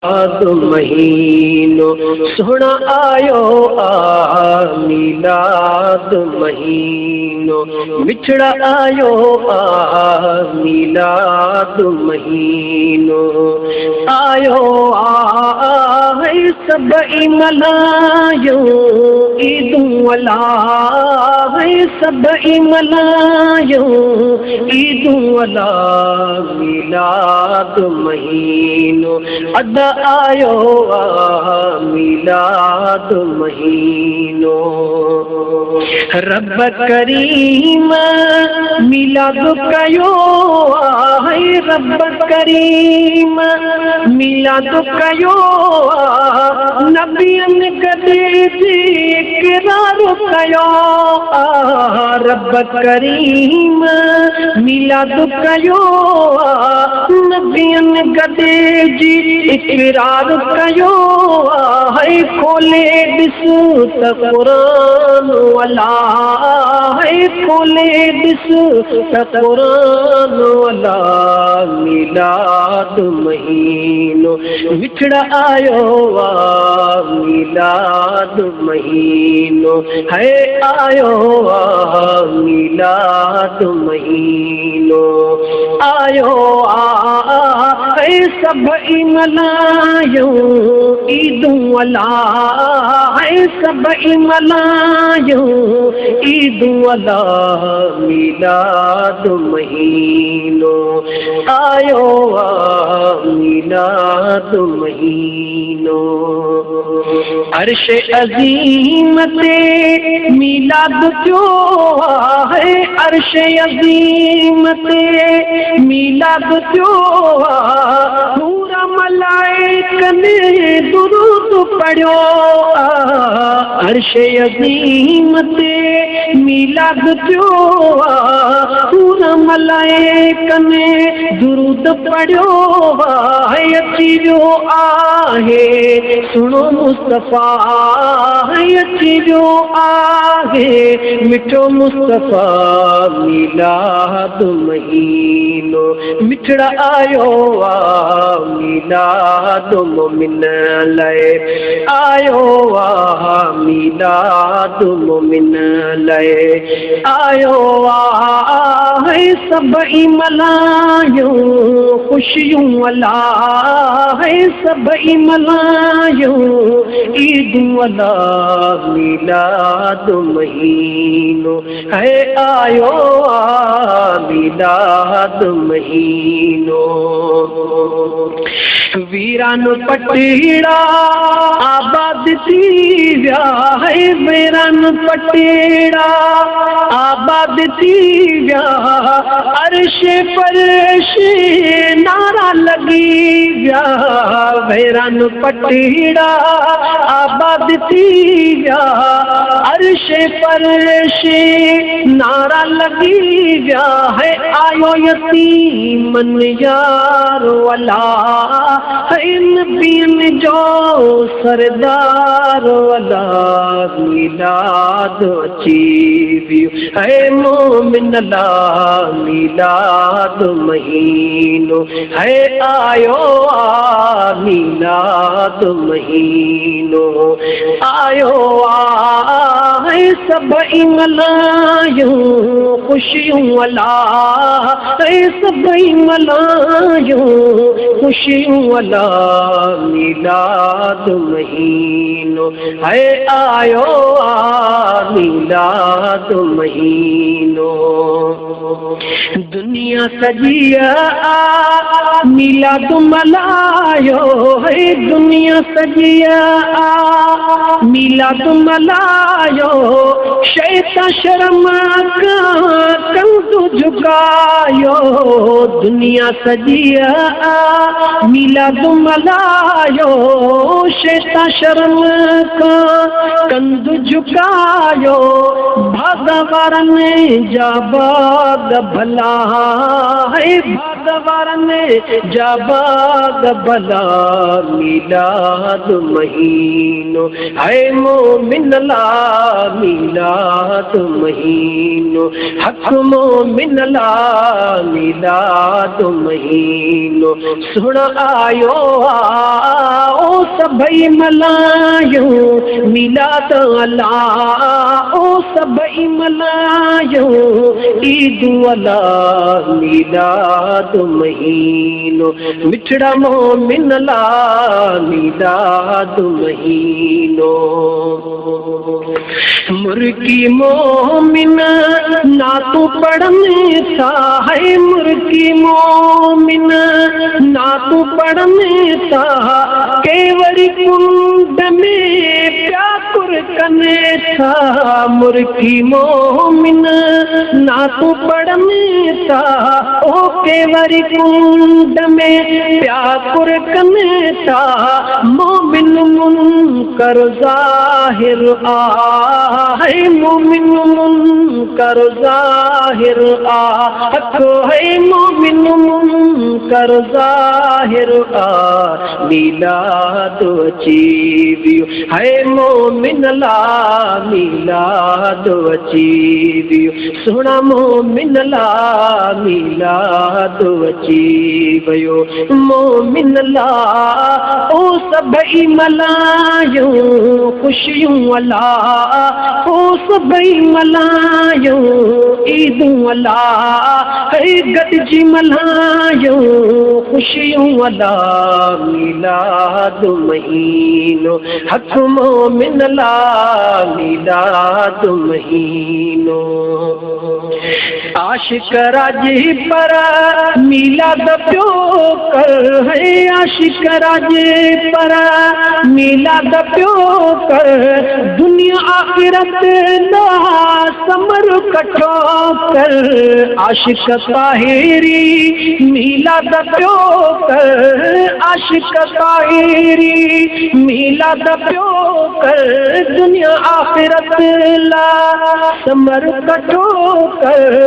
महीनो सोना आयो मिलाद महीनो मिठड़ा आयो मिलाद महीनो आयो है सबई मलायो ईदू अला है सबई मलायो ईदू अला मिलाद महीनो अदा आयो मिलाद महीनो रब करीम मिलाद कयो है रब करीम मिलाद कयो नबियन कदे इकरार कयो रब करीम मिलाद कयो नबियन कदे जी इकरार कयो है खोले ॾिस त क़ुरान वाला है खोले ॾिस त क़ुरान वाला मिलाद महीनो मिठड़ा आयो मिलाद महीनो है आयो मिलाद महीनो आयो है सबई मलायो ईदू अला है सबई मलायो ईदू अला मिलाद महीनो आयो मिलाद महीनो अर्श अज़ीम ते मिलाद जो है अर्श अज़ीम ते मिलाद जो पूरा मलाइकन ने दुरूद पढ़ो अर्श अज़ीम ते मिलाद जो पूरा मलाइकन ने दुरूद पढ़ो है अची जो आहे सुनो मुस्तफ़ा है अची जो आहे मिठो मुस्तफ़ा मिलाद महीनो मिठड़ा आयो मिलाद मोमिन लय आयो मिलाद मोमिन लय आयो है सबई मलायो खुशियों वाला है सबई मलायो ईदू अला मिलाद महीनो है आयो मिलाद महीनो वीरान पटेड़ा आबाद थी व्या है वीरान पटेड़ा आबाद थी व्या अर्श फर्श नारा लगी व्या वीरान पटेड़ा आबाद थी व्या अर्श फर्श नारा लगी व्या है आयो यतीमन यार वाला नबियन जो सरदार वाला मिलाद अची वियो है मोमिन ला मिलाद महीनो है आयो मिलाद महीनो आयो है सबई मलायो खुशियों वाला है सबई मलायो खुशियों वाला मिलाद महीनो है आयो मिलाद महीनो दुनिया सजिया मिलाद मलायो है दुनिया सजिया मिलाद मलायो शैता शर्म का कंधु झुकायो दुनिया सजिया मिलाद मलायो शैता शर्म का कंधु झुकायो भगवान जाबाद भला है भगवान जाबाद भला मिलाद महीनो है मोमिन ला मिलाद महीनो हक मोमिन ला मिलाद महीनो सुन आयो सभई मल्हायूं मिलाद अला ओ सभई मल्हायूं ईद अला मिलाद महीनो मिठड़ा मोमिन ला मिलाद महीनो मुर्गी मोमिन ना तू पढ़ने था है मुर्गी मोमिन ना तू पढ़ने था केवरी कुंड में प्याकुर कने था मुर्गी मोमिन ना तू पढ़ने था ओ केवरी कुंड में प्याकुर कने था मोमिन मुनकर जाहिर आ है मोमिन मुनकर जाहिर आ है मोमिन मुनकर जाहिर आ मिलाद अचीवियो है मोमिन ला मिलाद अचीवियो सुना मोमिन ला मिलाद अचीवियो मोमिन ला ओ सभई मल्हायूं खुशियूं अला ओ सभई मल्हायूं ईदूं अला है गॾिजी मल्हायूं खुशियूं अला मिलाद महीनो हक मोमिन ला मिलाद महीनो आशिक राजी पर मिलाद प्यो कर है आशिक राजी पर मिलाद प्यो कर दुनिया आखिरत दा समर कठो कर आशिक ताहिरी मिलाद प्यो कर आशिक ताहिरी मिलाद प्यो कर दुनिया आखिरत ला समर कठो कर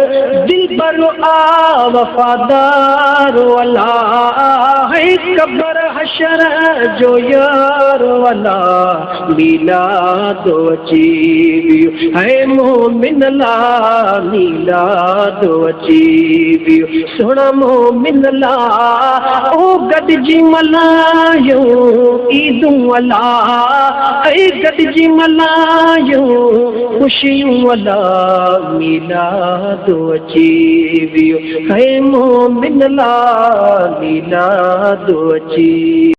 दिल पर आ वफादार वाला है कब्र हशर जो यार वाला मिलाद अचीवियो है मोमिन ला मिलाद अचीवियो सुना मोमिन ला ओ गॾिजी मल्हायूं ईदूं अला ऐ गॾिजी मल्हायूं खुशियूं अला मिलाद अचीवियो है मोमिन ला मिलाद अचीवियो